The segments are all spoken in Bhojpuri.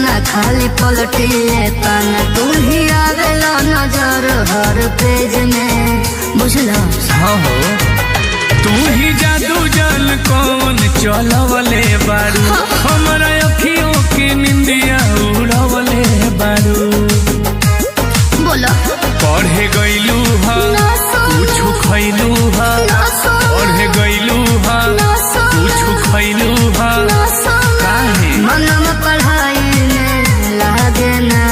ना खाली पलटिले पाना, तू ही आवेला नजर हर पेज में, बुझला? हाँ हो, तू ही जादू जान कौन चलवले बारू, हमारा अखियों की निंदिया उड़वले बारू। बोला पढ़े गईलू हा कुछ खैलू हा, पढ़े गईलू हा कुछ खैलू हा, काहे मनम पढ़ाई में लागे ना।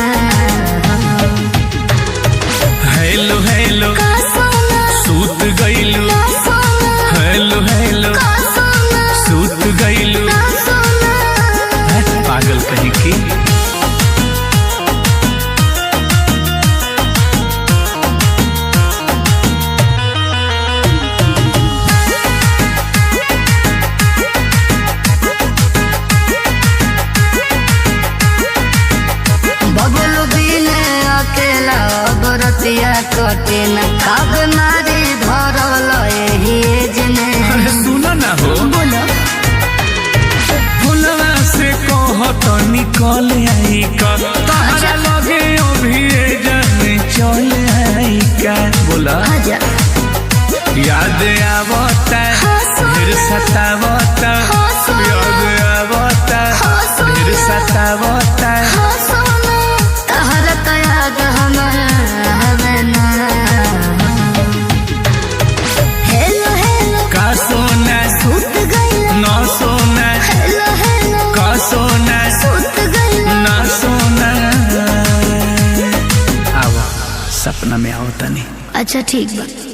हेलो हेलो सूत गईलू, हेलो हेलो सूत गईलू, पागल कहीं की। बबलू बिने अकेला बरतिया कटे न, कब मारी धरल एही जने। अरे सुनो ना हो, बोलो फुलवा से कहत निकल आई का, तारा लगे अभी जाने चल आई का। बोला आजा याद आवता फिर सतावता, याद आवता फिर सतावता। तहरा तो याद हमारा हवे ना। हेलो हेलो का सोना सूत गइला, ना सोना, हेलो हेलो का सोना सूत गइला। ना सोना। आवा सपना में आओ तनी। अच्छा ठीक बा।